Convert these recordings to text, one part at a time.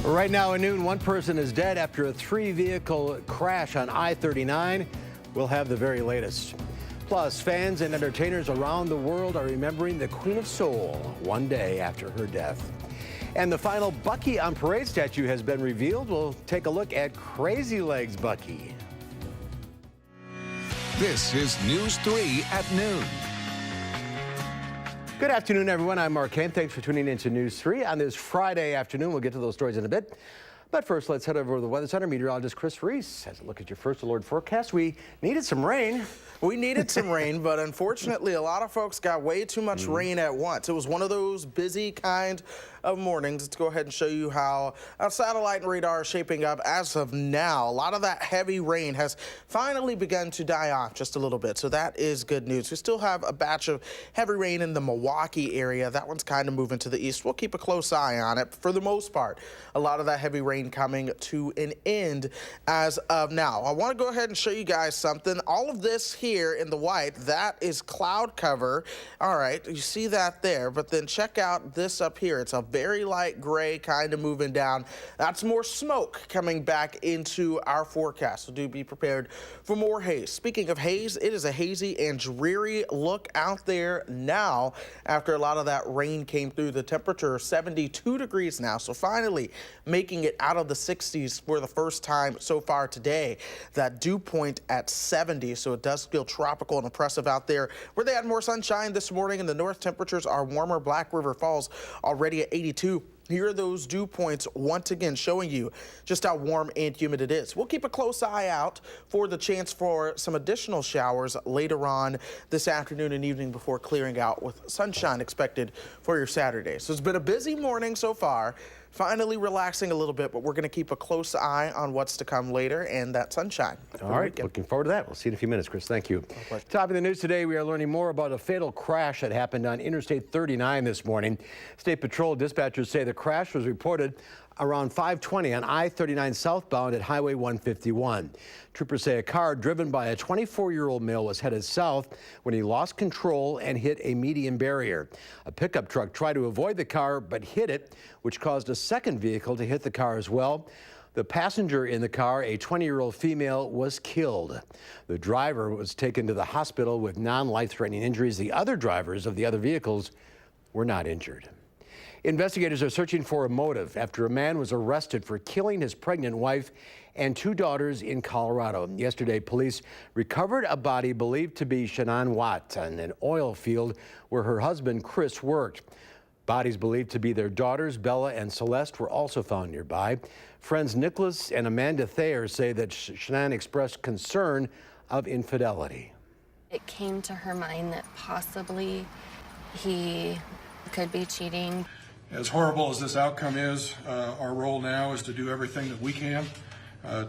Right now at noon, one person is dead after a three-vehicle crash on I-39. We'll have the very latest. Plus, fans and entertainers around the world are remembering the Queen of Soul one day after her death. And the final Bucky on Parade statue has been revealed. We'll take a look at Crazy Legs Bucky. This is News 3 at noon. Good afternoon, everyone. I'm Mark Kane. Thanks for tuning in to News 3 on this Friday afternoon. We'll get to those stories in a bit. But first, let's head over to the Weather Center. Meteorologist Chris Reese has a look at your first alert forecast. We needed some rain. We needed some rain, but unfortunately, a lot of folks got way too much rain at once. It was one of those busy kind of mornings. Let's go ahead and show you how satellite and radar are shaping up as of now. A lot of that heavy rain has finally begun to die off just a little bit, so that is good news. We still have a batch of heavy rain in the Milwaukee area. That one's kind of moving to the east. We'll keep a close eye on it. For the most part, a lot of that heavy rain coming to an end as of now. I want to go ahead and show you guys something. All of this here in the white, that is cloud cover. All right, you see that there, but then check out this up here. It's a very light gray kind of moving down. That's more smoke coming back into our forecast, so do be prepared for more haze. Speaking of haze, it is a hazy and dreary look out there now after a lot of that rain came through. The temperature is 72 degrees now, so finally making it out of the 60s for the first time so far today. That dew point at 70, so it does feel tropical and oppressive out there. Where they had more sunshine this morning in the north, temperatures are warmer. Black River Falls already at 82. Here are those dew points once again showing you just how warm and humid it is. We'll keep a close eye out for the chance for some additional showers later on this afternoon and evening before clearing out with sunshine expected for your Saturday. So it's been a busy morning so far. Finally relaxing a little bit, but we're going to keep a close eye on what's to come later and that sunshine. All right, looking forward to that. We'll see you in a few minutes, Chris. Thank you. Top of the news today, we are learning more about a fatal crash that happened on Interstate 39 this morning. State Patrol dispatchers say the crash was reported around 5:20 on I-39 southbound at Highway 151. Troopers say a car driven by a 24-year-old male was headed south when he lost control and hit a median barrier. A pickup truck tried to avoid the car but hit it, which caused a second vehicle to hit the car as well. The passenger in the car, a 20-year-old female, was killed. The driver was taken to the hospital with non-life-threatening injuries. The other drivers of the other vehicles were not injured. Investigators are searching for a motive after a man was arrested for killing his pregnant wife and two daughters in Colorado. Yesterday, police recovered a body believed to be Shannon Watt on an oil field where her husband, Chris, worked. Bodies believed to be their daughters, Bella and Celeste, were also found nearby. Friends Nicholas and Amanda Thayer say that Shannon expressed concern of infidelity. It came to her mind that possibly he could be cheating. As horrible as this outcome is, our role now is to do everything that we can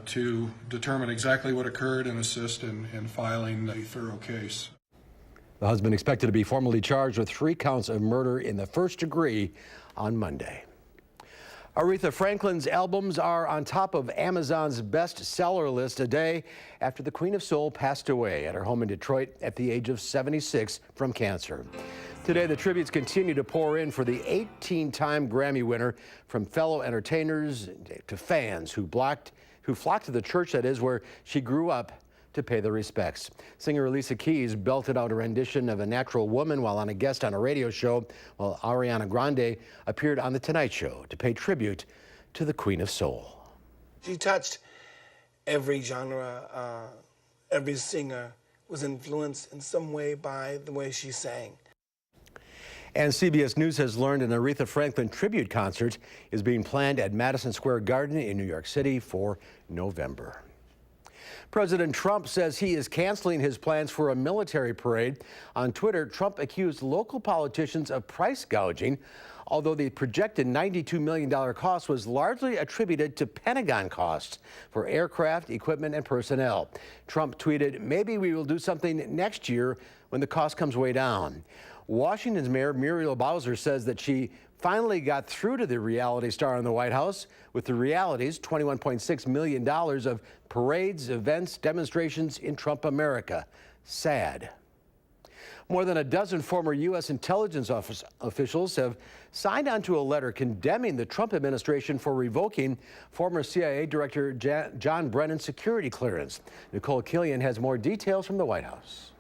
to determine exactly what occurred and assist in filing a thorough case. The husband expected to be formally charged with 3 counts of murder in the first degree on Monday. Aretha Franklin's albums are on top of Amazon's bestseller list a day after the Queen of Soul passed away at her home in Detroit at the age of 76 from cancer. Today, the tributes continue to pour in for the 18-time Grammy winner, from fellow entertainers to fans who flocked to the church, that is, where she grew up, to pay their respects. Singer Alicia Keys belted out a rendition of A Natural Woman while on a guest on a radio show, while Ariana Grande appeared on The Tonight Show to pay tribute to the Queen of Soul. She touched every genre. Every singer was influenced in some way by the way she sang. And CBS News has learned an Aretha Franklin tribute concert is being planned at Madison Square Garden in New York City for November. President Trump says he is canceling his plans for a military parade. On Twitter, Trump accused local politicians of price gouging, although the projected $92 million cost was largely attributed to Pentagon costs for aircraft, equipment, and personnel. Trump tweeted, "Maybe we will do something next year when the cost comes way down." Washington's Mayor Muriel Bowser says that she finally got through to the reality star in the White House with the realities, $21.6 million of parades, events, demonstrations in Trump America. Sad. More than a dozen former U.S. intelligence officials have signed onto a letter condemning the Trump administration for revoking former CIA Director John Brennan's security clearance. Nicole Killian has more details from the White House.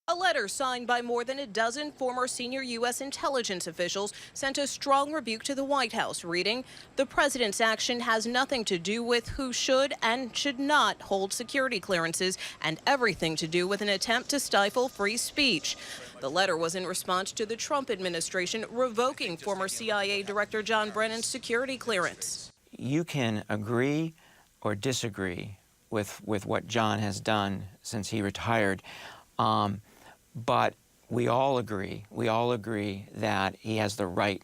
A letter signed by more than a dozen former senior U.S. intelligence officials sent a strong rebuke to the White House, reading, "The president's action has nothing to do with who should and should not hold security clearances and everything to do with an attempt to stifle free speech." The letter was in response to the Trump administration revoking former CIA Director John Brennan's security clearance. You can agree or disagree with what John has done since he retired. But we all agree that he has the right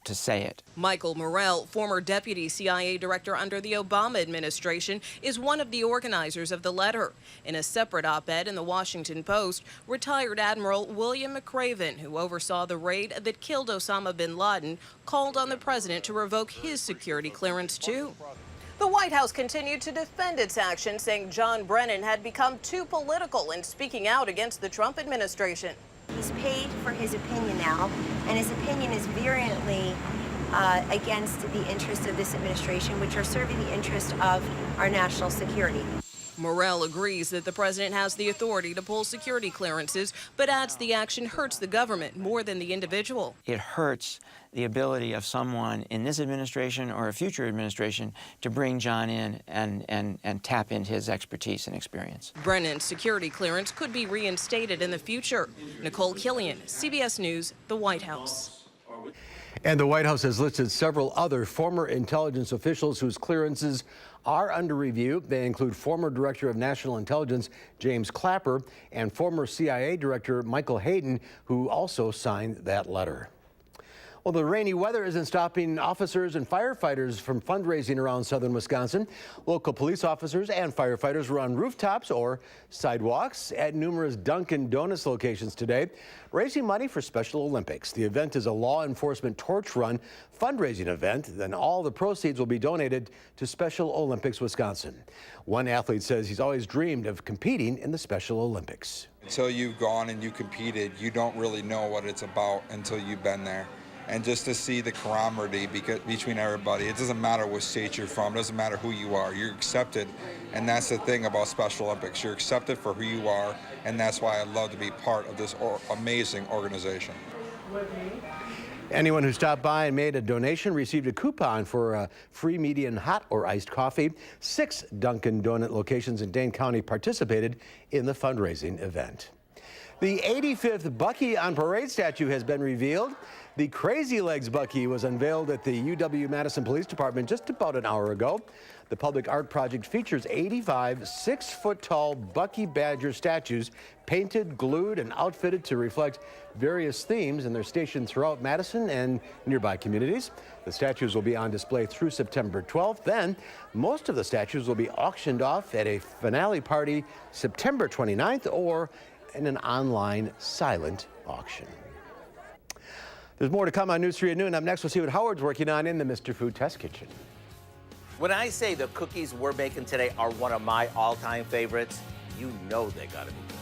to say it. Michael Morell, former deputy CIA director under the Obama administration, is one of the organizers of the letter. In a separate op-ed in the Washington Post, retired Admiral William McRaven, who oversaw the raid that killed Osama bin Laden, called on the president to revoke his security clearance too. The White House continued to defend its action, saying John Brennan had become too political in speaking out against the Trump administration. He's paid for his opinion now, and his opinion is virulently against the interests of this administration, which are serving the interest of our national security. Morell agrees that the president has the authority to pull security clearances, but adds the action hurts the government more than the individual. It hurts the ability of someone in this administration or a future administration to bring John in and tap into his expertise and experience. Brennan's security clearance could be reinstated in the future. Nicole Killian, CBS News, the White House. And the White House has listed several other former intelligence officials whose clearances are under review. They include former Director of National Intelligence James Clapper and former CIA Director Michael Hayden, who also signed that letter. Well, the rainy weather isn't stopping officers and firefighters from fundraising around southern Wisconsin. Local police officers and firefighters were on rooftops or sidewalks at numerous Dunkin' Donuts locations today, raising money for Special Olympics. The event is a law enforcement torch run fundraising event. Then all the proceeds will be donated to Special Olympics Wisconsin. One athlete says he's always dreamed of competing in the Special Olympics. Until you've gone and you competed, you don't really know what it's about until you've been there. And just to see the camaraderie between everybody, it doesn't matter what state you're from, it doesn't matter who you are, you're accepted. And that's the thing about Special Olympics, you're accepted for who you are, and that's why I love to be part of this amazing organization. Anyone who stopped by and made a donation received a coupon for a free medium hot or iced coffee. 6 Dunkin' Donut locations in Dane County participated in the fundraising event. The 85th Bucky on Parade statue has been revealed. The Crazy Legs Bucky was unveiled at the UW-Madison Police Department just about an hour ago. The public art project features 85 6-foot-tall Bucky Badger statues painted, glued, and outfitted to reflect various themes, and they're stationed throughout Madison and nearby communities. The statues will be on display through September 12th. Then, most of the statues will be auctioned off at a finale party September 29th or in an online silent auction. There's more to come on News 3 at noon. Up next, we'll see what Howard's working on in the Mr. Food Test Kitchen. When I say the cookies we're making today are one of my all-time favorites, you know they gotta be good.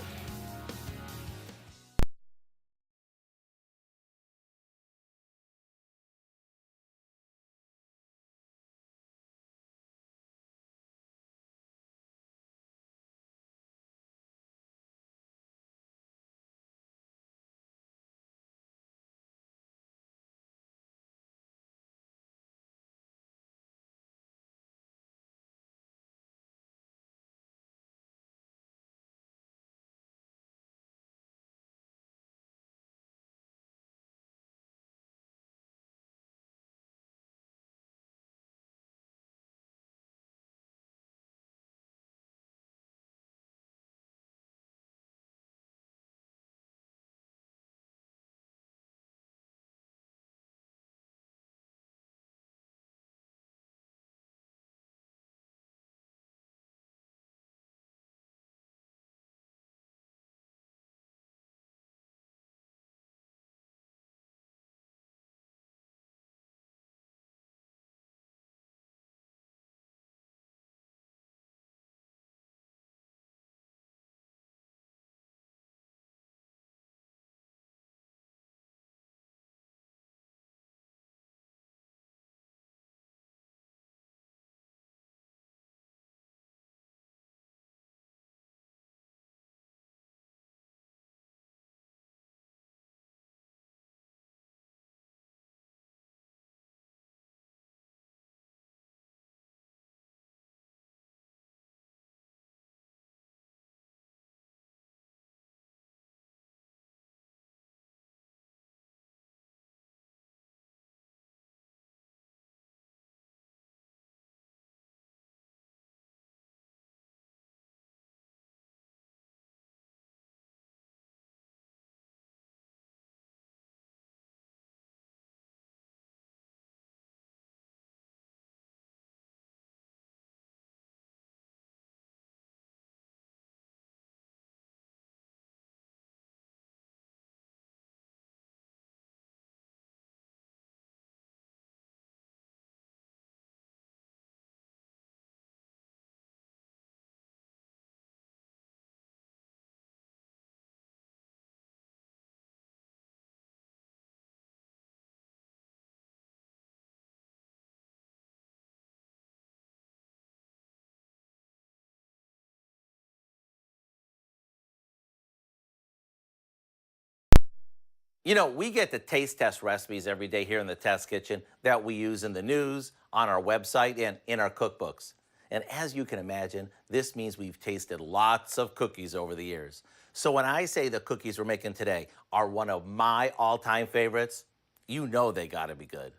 You know, we get the taste test recipes every day here in the Test Kitchen that we use in the news, on our website, and in our cookbooks. And as you can imagine, this means we've tasted lots of cookies over the years. So when I say the cookies we're making today are one of my all-time favorites, you know they gotta be good.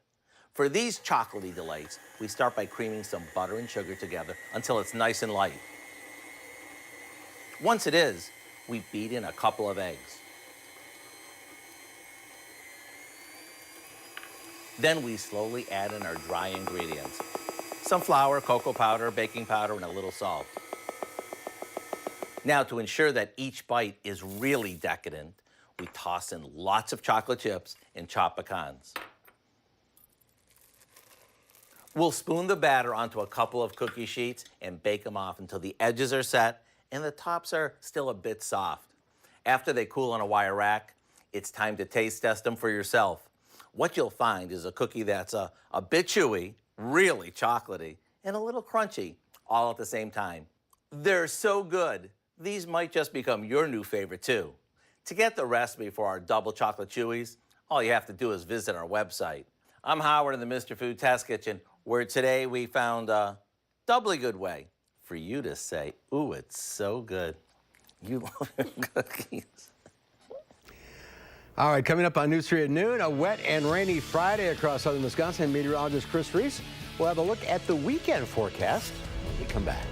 For these chocolatey delights, we start by creaming some butter and sugar together until it's nice and light. Once it is, we beat in a couple of eggs. Then we slowly add in our dry ingredients. Some flour, cocoa powder, baking powder, and a little salt. Now, to ensure that each bite is really decadent, we toss in lots of chocolate chips and chopped pecans. We'll spoon the batter onto a couple of cookie sheets and bake them off until the edges are set and the tops are still a bit soft. After they cool on a wire rack, it's time to taste test them for yourself. What you'll find is a cookie that's a bit chewy, really chocolatey, and a little crunchy, all at the same time. They're so good, these might just become your new favorite too. To get the recipe for our double chocolate chewies, all you have to do is visit our website. I'm Howard in the Mr. Food Test Kitchen, where today we found a doubly good way for you to say, ooh, it's so good. You love your cookies. All right, coming up on News 3 at noon, a wet and rainy Friday across southern Wisconsin. Meteorologist Chris Reese will have a look at the weekend forecast when we come back.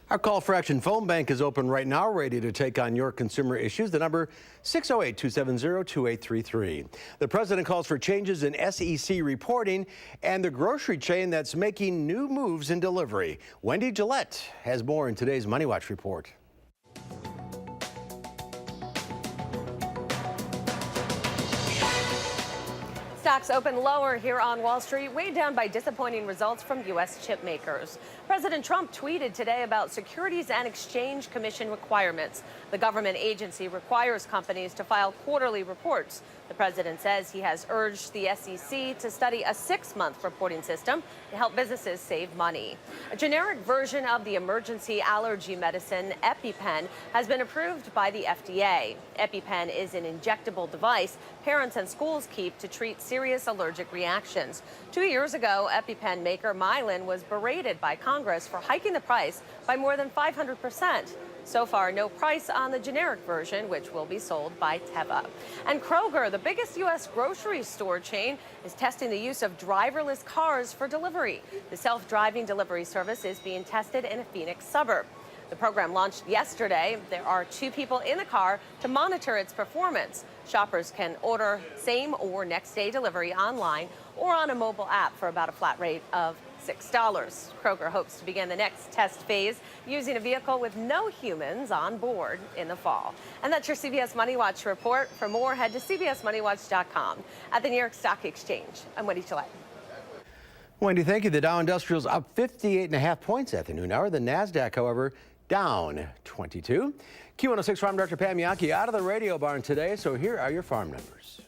Our call for action phone bank is open right now, ready to take on your consumer issues. The number 608-270-2833. The president calls for changes in SEC reporting and the grocery chain that's making new moves in delivery. Wendy Gillette has more in today's Money Watch report. Stocks open lower here on Wall Street, weighed down by disappointing results from U.S. chip makers. President Trump tweeted today about Securities and Exchange Commission requirements. The government agency requires companies to file quarterly reports. The president says he has urged the SEC to study a 6-month reporting system to help businesses save money. A generic version of the emergency allergy medicine EpiPen has been approved by the FDA. EpiPen is an injectable device parents and schools keep to treat serious allergic reactions. 2 years ago, EpiPen maker Mylan was berated by Congress for hiking the price by more than 500%. So far, no price on the generic version, which will be sold by Teva. And Kroger, the biggest U.S. grocery store chain, is testing the use of driverless cars for delivery. The self-driving delivery service is being tested in a Phoenix suburb. The program launched yesterday. There are 2 people in the car to monitor its performance. Shoppers can order same or next day delivery online or on a mobile app for about a flat rate of $6. Kroger hopes to begin the next test phase using a vehicle with no humans on board in the fall. And that's your CBS Money Watch report. For more, head to cbsmoneywatch.com. At the New York Stock Exchange, I'm Wendy Gillette. Wendy, thank you. The Dow Industrial's up 58.5 points at the noon hour. The NASDAQ, however, down 22. Q106 Farm Director Pam Yankee out of the radio barn today, so here are your farm numbers.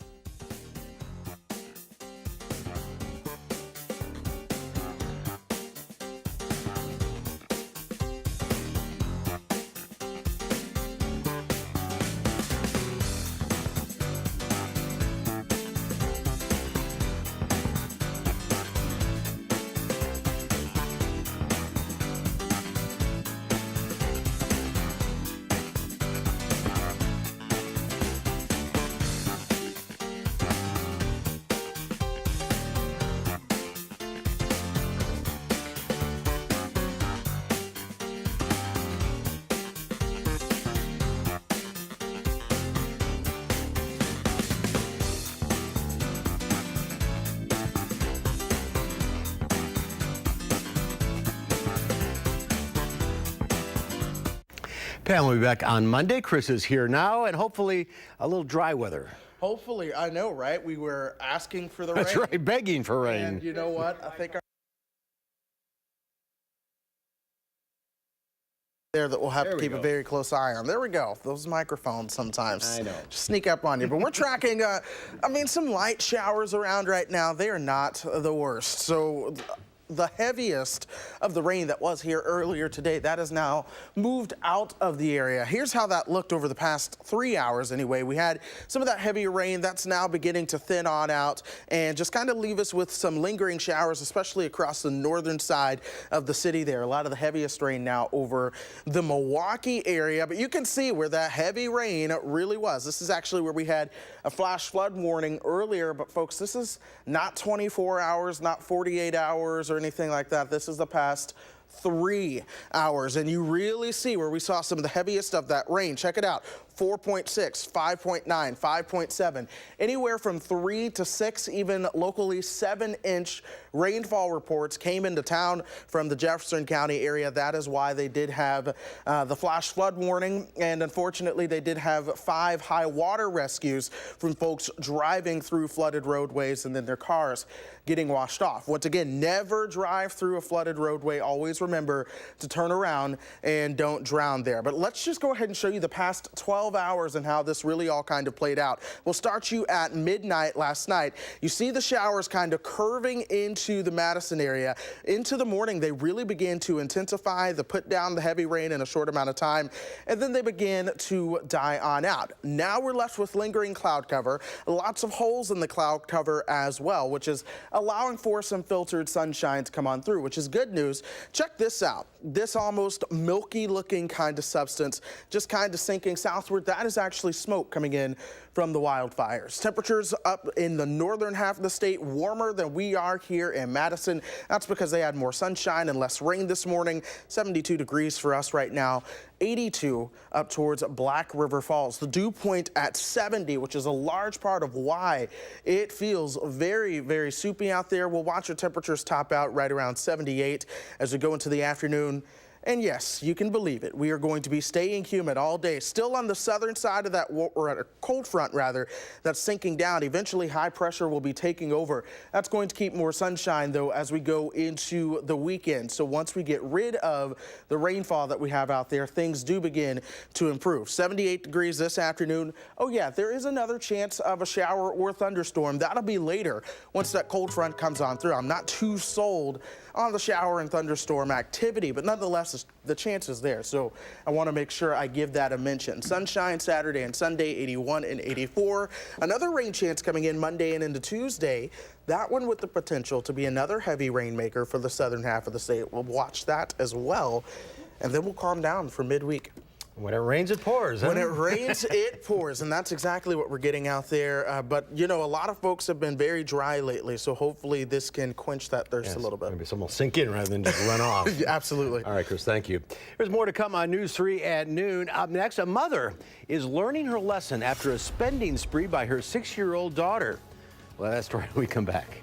Pam will be back on Monday. Chris is here now, and hopefully a little dry weather. Hopefully, I know, right? We were asking for the rain. That's right, begging for rain. And you know what? I think there that we'll have to keep a very close eye on. There we go. Those microphones sometimes I know. just sneak up on you. But we're tracking, some light showers around right now. They are not the worst. So the heaviest of the rain that was here earlier today, that has now moved out of the area. Here's how that looked over the past 3 hours anyway. We had some of that heavy rain that's now beginning to thin on out and just kind of leave us with some lingering showers, especially across the northern side of the city there. A lot of the heaviest rain now over the Milwaukee area, but you can see where that heavy rain really was. This is actually where we had a flash flood warning earlier, but folks, this is not 24 hours, not 48 hours or anything like that. This is the past 3 hours, and you really see where we saw some of the heaviest of that rain. Check it out. 4.6, 5.9, 5.7, anywhere from 3 to 6, even locally 7-inch rainfall reports came into town from the Jefferson County area. That is why they did have the flash flood warning, and unfortunately they did have 5 high water rescues from folks driving through flooded roadways and then their cars getting washed off. Once again, never drive through a flooded roadway. Always remember to turn around and don't drown there. But let's just go ahead and show you the past 12 hours and how this really all kind of played out. We'll start you at midnight last night. You see the showers kind of curving into the Madison area. Into the morning, they really began to intensify, put down the heavy rain in a short amount of time, and then they began to die on out. Now we're left with lingering cloud cover, lots of holes in the cloud cover as well, which is allowing for some filtered sunshine to come on through, which is good news. Check this out. This almost milky looking kind of substance just kind of sinking southward. That is actually smoke coming in from the wildfires. Temperatures up in the northern half of the state warmer than we are here in Madison. That's because they had more sunshine and less rain this morning. 72 degrees for us right now. 82 up towards Black River Falls. The dew point at 70, which is a large part of why it feels very, very soupy out there. We'll watch our temperatures top out right around 78 as we go into the afternoon. And yes, you can believe it. We are going to be staying humid all day. Still on the southern side of that, or cold front rather, that's sinking down. Eventually high pressure will be taking over. That's going to keep more sunshine though as we go into the weekend. So once we get rid of the rainfall that we have out there, things do begin to improve. 78 degrees this afternoon. Oh yeah, there is another chance of a shower or thunderstorm. That'll be later once that cold front comes on through. I'm not too sold on the shower and thunderstorm activity, but nonetheless, the chance is there. So I want to make sure I give that a mention. Sunshine Saturday and Sunday, 81 and 84. Another rain chance coming in Monday and into Tuesday. That one with the potential to be another heavy rainmaker for the southern half of the state. We'll watch that as well, and then we'll calm down for midweek. When it rains, it pours, huh? When it rains, it pours, and that's exactly what we're getting out there. But, you know, a lot of folks have been very dry lately, so hopefully this can quench that thirst a little bit. Maybe some will sink in rather than just run off. Yeah, absolutely. All right, Chris, thank you. There's more to come on News 3 at noon. Up next, a mother is learning her lesson after a spending spree by her 6-year-old daughter. Well, that's story when we come back.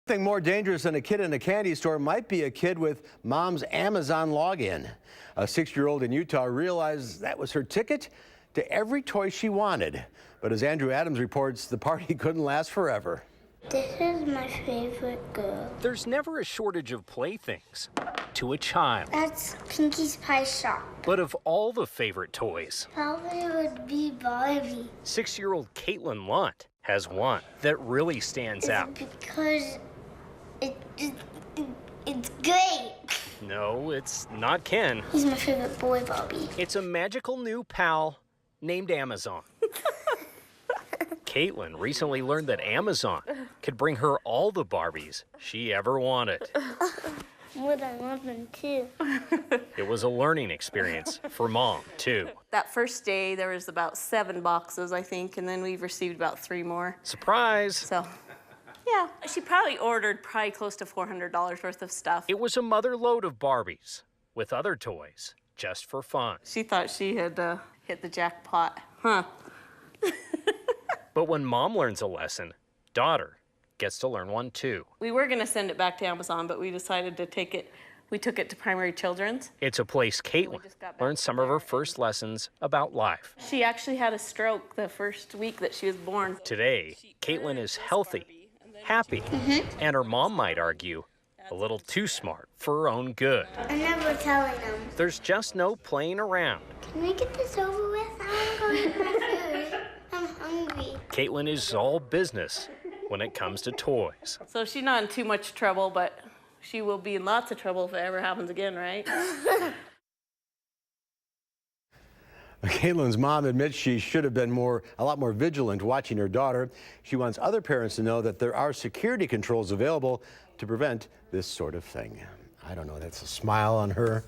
Nothing more dangerous than a kid in a candy store might be a kid with mom's Amazon login. A 6-year-old in Utah realized that was her ticket to every toy she wanted. But as Andrew Adams reports, the party couldn't last forever. This is my favorite girl. There's never a shortage of playthings to a child. That's Pinky's Pie Shop. But of all the favorite toys, Probably would be Barbie. 6-year-old Caitlin Lunt has one that really stands out. Because it's great. No, it's not Ken. He's my favorite boy, Bobby. It's a magical new pal named Amazon. Caitlin recently learned that Amazon could bring her all the Barbies she ever wanted. But I love them too. It was a learning experience for Mom, too. That first day, there was about 7 boxes, I think, and then we've received about 3 more. Surprise! So, Yeah, she probably ordered close to $400 worth of stuff. It was a mother load of Barbies with other toys just for fun. She thought she had hit the jackpot, huh? But when mom learns a lesson, daughter gets to learn one too. We were going to send it back to Amazon, but we decided to take it. We took it to Primary Children's. It's a place Caitlin learned some of her first lessons about life. She actually had a stroke the first week that she was born. Today, Caitlin is healthy, happy, and her mom might argue, a little too smart for her own good. I'm never telling them. There's just no playing around. Can we get this over with? I want to go eat my food. I'm hungry. Caitlin is all business when it comes to toys. So she's not in too much trouble, but she will be in lots of trouble if it ever happens again, right? Caitlin's mom admits she should have been a lot more vigilant watching her daughter. She wants other parents to know that there are security controls available to prevent this sort of thing. I don't know, that's a smile on her.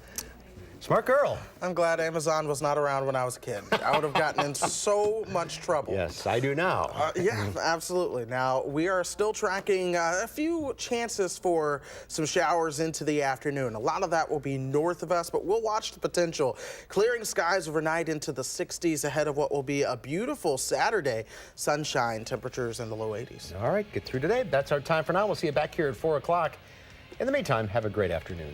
Smart girl. I'm glad Amazon was not around when I was a kid. I would have gotten in so much trouble. Yes, I do now. Yeah, absolutely. Now, we are still tracking a few chances for some showers into the afternoon. A lot of that will be north of us, but we'll watch the potential. Clearing skies overnight into the 60s ahead of what will be a beautiful Saturday. Sunshine, temperatures in the low 80s. All right, get through today. That's our time for now. We'll see you back here at 4 o'clock. In the meantime, have a great afternoon.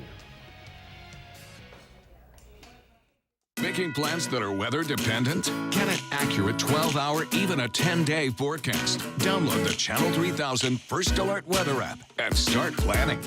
Making plans that are weather dependent? Get an accurate 12-hour, even a 10-day forecast. Download the Channel 3000 First Alert Weather app and start planning.